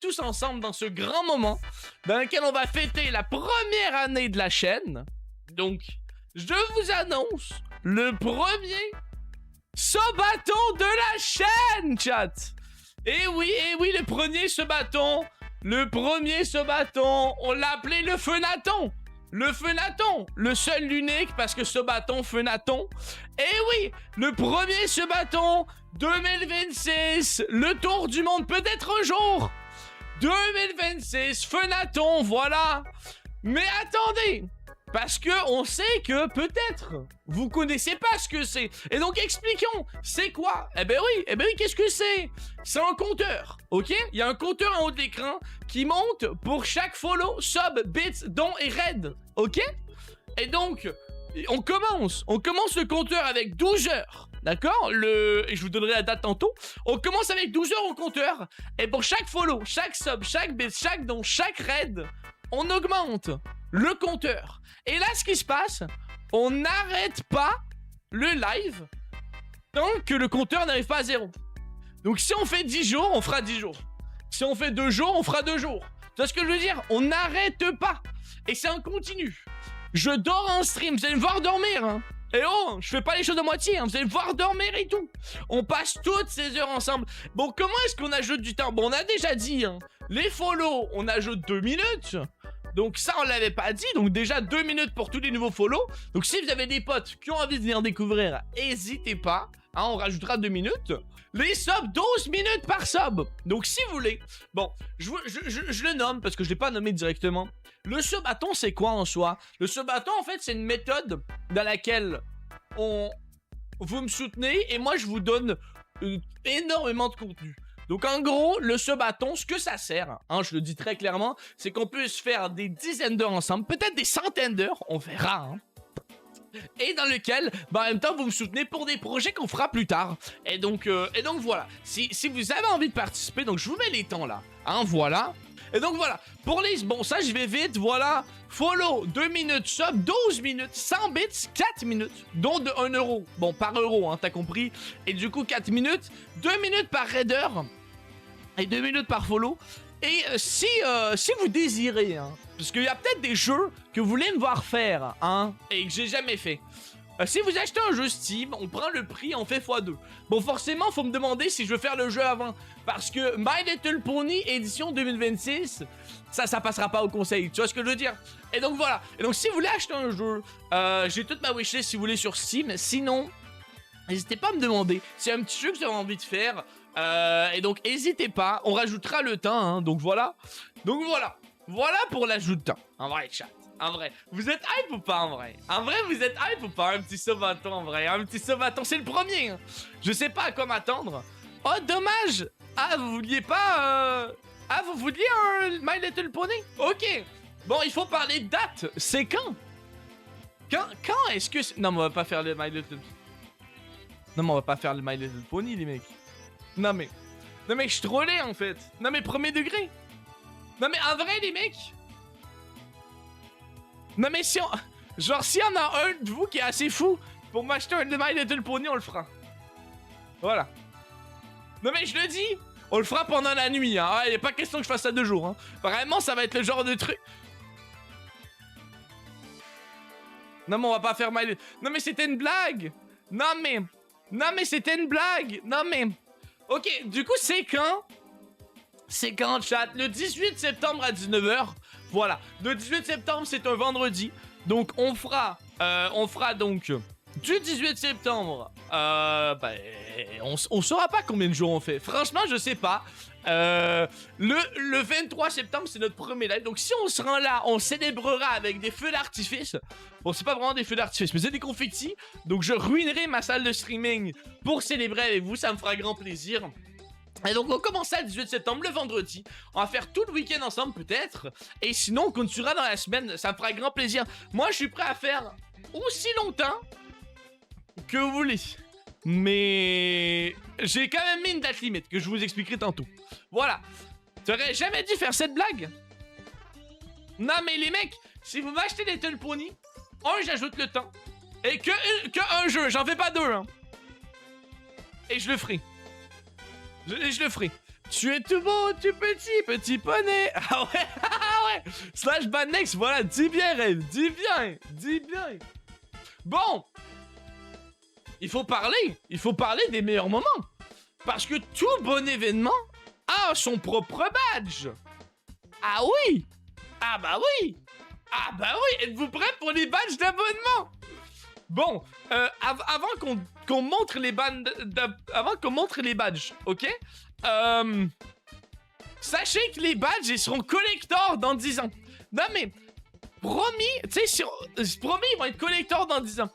tous ensemble dans ce grand moment dans lequel on va fêter la première année de la chaîne. Donc, je vous annonce le premier Sobaton de la chaîne, chat. Et oui, le premier Sobaton. Le premier Sobaton, on l'a appelé le Feunaton. Le Feunaton, le seul, l'unique, parce que Sobaton, Feunaton. Et oui, le premier Sobaton 2026, le tour du monde, peut-être un jour. 2026, Feunaton, voilà. Mais attendez, parce que on sait que peut-être vous connaissez pas ce que c'est. Et donc expliquons, c'est quoi? Eh ben oui, qu'est-ce que c'est? C'est un compteur, ok? Il y a un compteur en haut de l'écran qui monte pour chaque follow, sub, bits, don et raid, ok? Et donc, on commence le compteur avec 12 heures, d'accord? Et je vous donnerai la date tantôt. On commence avec 12 heures au compteur, et pour chaque follow, chaque sub, chaque bit, chaque don, chaque raid, on augmente le compteur. Et là, ce qui se passe, on n'arrête pas le live tant que le compteur n'arrive pas à 0. Donc si on fait 10 jours, on fera 10 jours. Si on fait 2 jours, on fera 2 jours. Tu vois ce que je veux dire? On n'arrête pas. Et c'est un continu. Je dors en stream, vous allez me voir dormir, hein. Et oh, je fais pas les choses à moitié, hein. Vous allez me voir dormir et tout. On passe toutes ces heures ensemble. Bon, comment est-ce qu'on ajoute du temps? Bon, on a déjà dit, hein. Les follow, on ajoute 2 minutes. Donc ça, on l'avait pas dit. Donc déjà 2 minutes pour tous les nouveaux follow. Donc si vous avez des potes qui ont envie de venir découvrir, n'hésitez pas. Hein, on rajoutera 2 minutes. Les subs, 12 minutes par sub. Donc si vous voulez. Bon, je le nomme parce que je l'ai pas nommé directement. Le Sobaton, c'est quoi en soi? Le Sobaton, en fait, c'est une méthode dans laquelle vous me soutenez et moi, je vous donne énormément de contenu. Donc en gros, le Sobaton, ce que ça sert, hein, je le dis très clairement, c'est qu'on peut se faire des dizaines d'heures ensemble, peut-être des centaines d'heures, on verra, hein. Et dans lequel, en même temps, vous me soutenez pour des projets qu'on fera plus tard. Et donc voilà, si vous avez envie de participer, donc je vous mets les temps là, hein, voilà. Et donc voilà, pour les... Bon, ça, je vais vite, voilà. Follow, 2 minutes, sub, 12 minutes, 100 bits, 4 minutes, dont de 1 euro. Bon, par euro, hein, t'as compris. Et du coup, 4 minutes, 2 minutes par raider, et 2 minutes par follow. Et si vous désirez, hein, parce qu'il y a peut-être des jeux que vous voulez me voir faire, hein, et que j'ai jamais fait. Si vous achetez un jeu Steam, on prend le prix, on fait x2. Bon, forcément, faut me demander si je veux faire le jeu avant. Parce que My Little Pony édition 2026, ça passera pas au conseil. Tu vois ce que je veux dire? Et donc voilà. Et donc si vous voulez acheter un jeu, j'ai toute ma wishlist si vous voulez sur Steam. Sinon, n'hésitez pas à me demander. C'est un petit jeu que vous avez envie de faire. Et donc n'hésitez pas. On rajoutera le temps. Hein, donc voilà. Donc voilà. Voilà pour l'ajout de temps. En vrai, chat. En vrai, vous êtes hype ou pas en vrai? En vrai, vous êtes hype ou pas? Un petit Sobaton en vrai, un petit Sobaton, c'est le premier, hein. Je sais pas à quoi m'attendre. Oh, dommage. Ah, vous vouliez pas... Ah, vous vouliez un My Little Pony? Ok. Bon, il faut parler de date. C'est quand? Quand est-ce que... Non, mais on va pas faire le My Little... Non, mais on va pas faire le My Little Pony, les mecs. Non, mais je suis trollé, en fait. Non, mais premier degré. Non, mais en vrai, les mecs... Non mais si on... Genre s'il y en a un de vous qui est assez fou pour m'acheter un My Little Pony, on le fera. Voilà. Non mais je le dis, on le fera pendant la nuit, hein. Ah, y a pas question que je fasse ça 2 jours, hein. Vraiment, ça va être le genre de truc... Non mais on va pas faire My Little... Non mais c'était une blague. Non mais c'était une blague. Non mais... Ok, du coup c'est quand? C'est quand, chat? Le 18 septembre à 19h. Voilà, le 18 septembre, c'est un vendredi. Donc, on fera donc du 18 septembre. On saura pas combien de jours on fait. Franchement, je sais pas. Le 23 septembre, c'est notre premier live. Donc, si on se rend là, on célébrera avec des feux d'artifice. Bon, c'est pas vraiment des feux d'artifice, mais c'est des confettis. Donc, je ruinerai ma salle de streaming pour célébrer avec vous. Ça me fera grand plaisir. Et donc on commence le 18 septembre, le vendredi. On va faire tout le week-end ensemble peut-être. Et sinon on continuera dans la semaine, ça me fera grand plaisir. Moi je suis prêt à faire aussi longtemps que vous voulez. Mais j'ai quand même mis une date limite que je vous expliquerai tantôt. Voilà. Tu aurais jamais dû faire cette blague? Non mais les mecs, si vous m'achetez Little Pony, j'ajoute le temps. Et que un jeu, j'en fais pas 2 hein. Et je le ferai. Je le ferai. Tu es tout beau, tu petit, petit poney. Ah ouais, ah ouais. Slash Badnex, voilà, dis bien, Rêve, dis bien, dis bien. Bon, il faut parler des meilleurs moments. Parce que tout bon événement a son propre badge. Ah oui, ah bah oui, ah bah oui, êtes-vous prêts pour les badges d'abonnement? Bon, avant qu'on montre les badges, ok? Sachez que les badges, ils seront collector dans 10 ans. Non mais, promis, tu sais, promis, ils vont être collector dans 10 ans.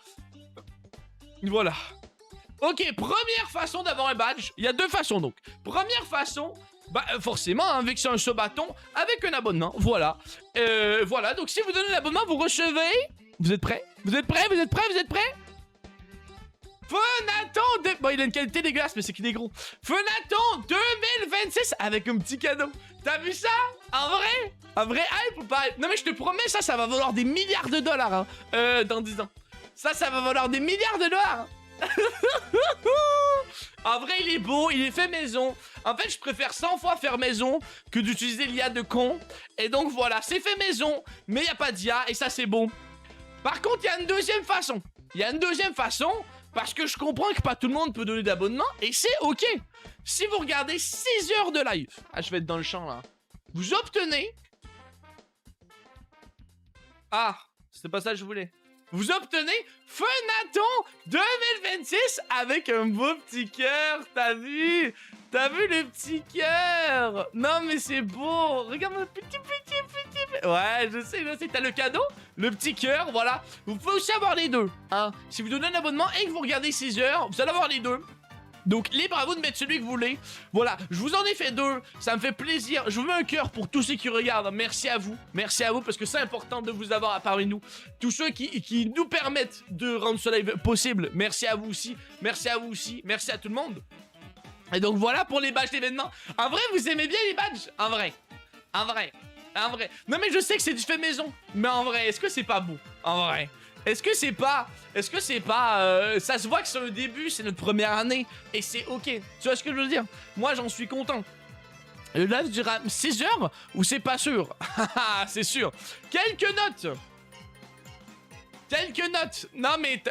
Voilà. Ok, première façon d'avoir un badge. Il y a deux façons donc. Première façon, bah forcément, hein, vu que c'est un bâton avec un abonnement. Voilà. Voilà, donc si vous donnez l'abonnement, vous recevez... Vous êtes prêts? Vous êtes prêts? Vous êtes prêts? Vous êtes prêts? Fenatan de... Bon, il a une qualité dégueulasse, mais c'est qu'il est gros. Fenatan 2026 avec un petit cadeau. T'as vu ça? En vrai? En vrai hype ou pas hype? Non mais je te promets, ça va valoir des milliards de dollars hein, dans 10 ans. Ça va valoir des milliards de dollars. En vrai, il est beau, il est fait maison. En fait, je préfère 100 fois faire maison que d'utiliser l'IA de con. Et donc voilà, c'est fait maison, mais il n'y a pas d'IA et ça c'est bon. Par contre, il y a une deuxième façon. Il y a une deuxième façon parce que je comprends que pas tout le monde peut donner d'abonnement et c'est ok. Si vous regardez 6 heures de live, ah je vais être dans le champ là, vous obtenez... Ah, c'était pas ça que je voulais. Vous obtenez Fenatan 2026 avec un beau petit cœur, t'as vu? T'as vu le petit cœur? Non mais c'est beau, regarde le petit. Ouais, je sais, t'as le cadeau, le petit cœur, voilà. Vous pouvez aussi avoir les deux, hein. Si vous donnez un abonnement et que vous regardez 6 heures, vous allez avoir les deux. Donc libre à vous de mettre celui que vous voulez. Voilà, je vous en ai fait deux, ça me fait plaisir. Je vous mets un cœur pour tous ceux qui regardent. Merci à vous parce que c'est important de vous avoir parmi nous. Tous ceux qui nous permettent de rendre ce live possible. Merci à vous aussi, merci à vous aussi, merci à tout le monde. Et donc voilà pour les badges d'événements. En vrai, vous aimez bien les badges? En vrai. Non mais je sais que c'est du fait maison. Mais en vrai, est-ce que c'est pas beau? En vrai. Est-ce que c'est pas... ça se voit que c'est un début, c'est notre première année. Et c'est ok. Tu vois ce que je veux dire? Moi, j'en suis content. Le live durera 6 heures ou c'est pas sûr? C'est sûr. Quelques notes. Non mais...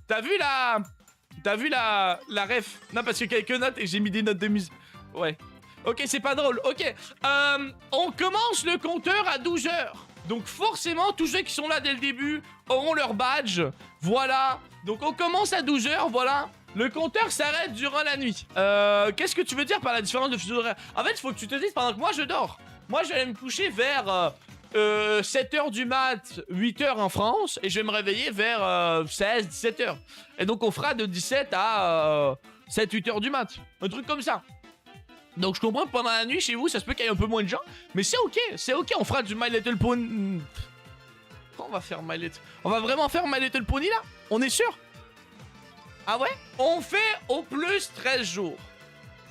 T'as vu la ref? Non, parce que quelques notes et j'ai mis des notes de musique. Ouais. Ok, c'est pas drôle. Ok. On commence le compteur à 12 heures. Donc forcément, tous ceux qui sont là dès le début auront leur badge. Voilà. Donc on commence à 12 heures, voilà. Le compteur s'arrête durant la nuit. Qu'est-ce que tu veux dire par la différence de fuseau horaire? En fait, il faut que tu te dises pendant que moi je dors. Moi, je vais aller me coucher vers 7h du mat, 8h en France. Et je vais me réveiller vers 16, 17h. Et donc on fera de 17 à 7, 8h du mat. Un truc comme ça. Donc je comprends que pendant la nuit chez vous ça se peut qu'il y ait un peu moins de gens. Mais c'est ok, on fera du My Little Pony. On va faire My Little... On va vraiment faire My Little Pony là? On est sûr? Ah ouais? On fait au plus 13 jours.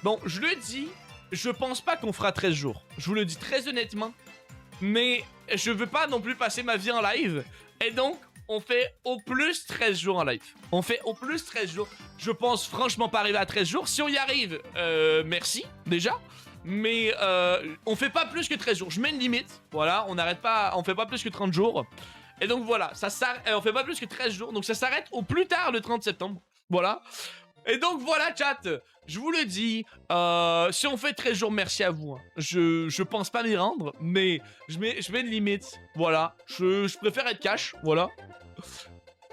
Bon, je le dis, je pense pas qu'on fera 13 jours. Je vous le dis très honnêtement. Mais je veux pas non plus passer ma vie en live. Et donc, on fait au plus 13 jours en live. On fait au plus 13 jours. Je pense franchement pas arriver à 13 jours. Si on y arrive, merci déjà. Mais on fait pas plus que 13 jours. Je mets une limite. Voilà, on n'arrête pas, on fait pas plus que 30 jours. Et donc voilà, ça s'arrête, on fait pas plus que 13 jours. Donc ça s'arrête au plus tard le 30 septembre. Voilà. Et donc voilà chat, je vous le dis, si on fait 13 jours, merci à vous. Hein. Je pense pas m'y rendre, mais je mets une limite. Voilà, je préfère être cash, voilà.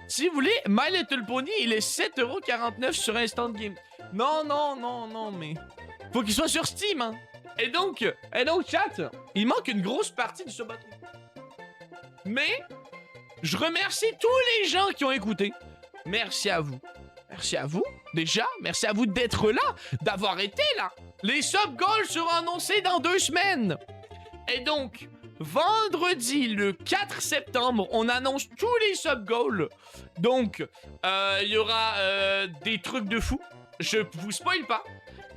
Si vous voulez, My Little Pony, il est 7,49€ sur Instant Game. Non, mais... Faut qu'il soit sur Steam, hein. Et donc, chat, il manque une grosse partie de ce bâton. Mais, je remercie tous les gens qui ont écouté. Merci à vous. Merci à vous, déjà. Merci à vous d'être là, d'avoir été là. Les sub-goals seront annoncés dans 2 semaines. Et donc, vendredi, le 4 septembre, on annonce tous les sub-goals. Donc, il y aura des trucs de fou. Je vous spoil pas.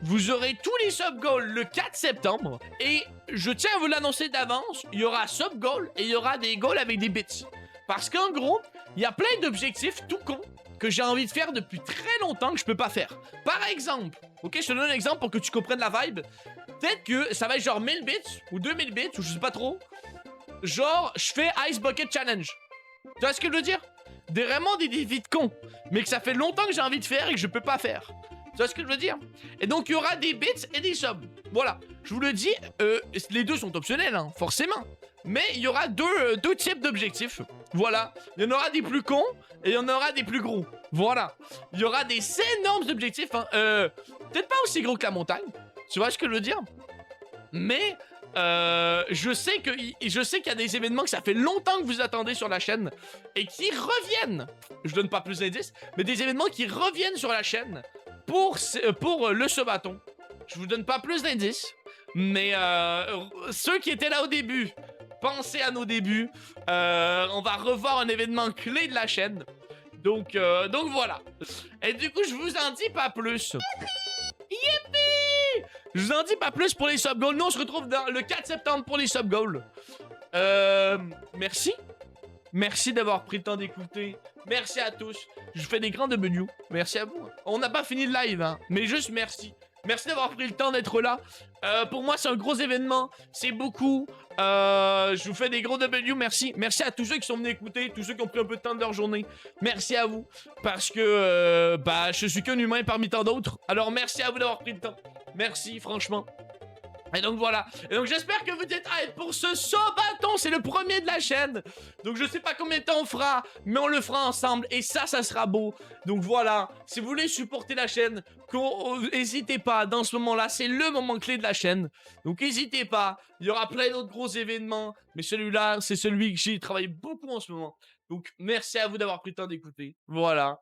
Vous aurez tous les sub-goals le 4 septembre. Et je tiens à vous l'annoncer d'avance. Il y aura sub-goals et il y aura des goals avec des bits. Parce qu'en gros, il y a plein d'objectifs tout cons que j'ai envie de faire depuis très longtemps que je peux pas faire. Par exemple, ok, je te donne un exemple pour que tu comprennes la vibe. peut-être que ça va être genre 1000 bits ou 2000 bits ou je sais pas trop. Genre, je fais Ice Bucket Challenge. Tu vois ce que je veux dire? Vraiment des défis de con, mais que ça fait longtemps que j'ai envie de faire et que je peux pas faire. Tu vois ce que je veux dire? Et donc il y aura des bits et des subs. Voilà, je vous le dis, les deux sont optionnels, hein, forcément. Mais il y aura deux types d'objectifs. Voilà, il y en aura des plus cons et il y en aura des plus gros. Voilà, il y aura des énormes objectifs, hein. Peut-être pas aussi gros que la montagne. Tu vois ce que je veux dire? Mais je sais qu'il y a des événements que ça fait longtemps que vous attendez sur la chaîne et qui reviennent. Je donne pas plus d'indices, mais des événements qui reviennent sur la chaîne pour le Sabaton. Je vous donne pas plus d'indices, mais ceux qui étaient là au début, pensez à nos débuts. On va revoir un événement clé de la chaîne. Donc voilà. Et du coup, je vous en dis pas plus. Yippee! Je vous en dis pas plus pour les sub-goals. Nous, on se retrouve le 4 septembre pour les sub-goals. Merci. Merci d'avoir pris le temps d'écouter. Merci à tous. Je vous fais des grands W. Merci à vous. On n'a pas fini le live, hein, mais juste merci. Merci d'avoir pris le temps d'être là. Pour moi, c'est un gros événement. C'est beaucoup. Je vous fais des gros W. Merci. Merci à tous ceux qui sont venus écouter, tous ceux qui ont pris un peu de temps de leur journée. Merci à vous. Parce que je suis qu'un humain parmi tant d'autres. Alors, merci à vous d'avoir pris le temps. Merci, franchement. Et donc voilà, et donc j'espère que vous êtes hype pour ce Sabaton, c'est le premier de la chaîne. Donc je sais pas combien de temps on fera, mais on le fera ensemble et ça sera beau. Donc voilà, si vous voulez supporter la chaîne, n'hésitez pas, dans ce moment-là, c'est le moment clé de la chaîne. Donc n'hésitez pas, il y aura plein d'autres gros événements, mais celui-là, c'est celui que j'ai travaillé beaucoup en ce moment. Donc merci à vous d'avoir pris le temps d'écouter, voilà.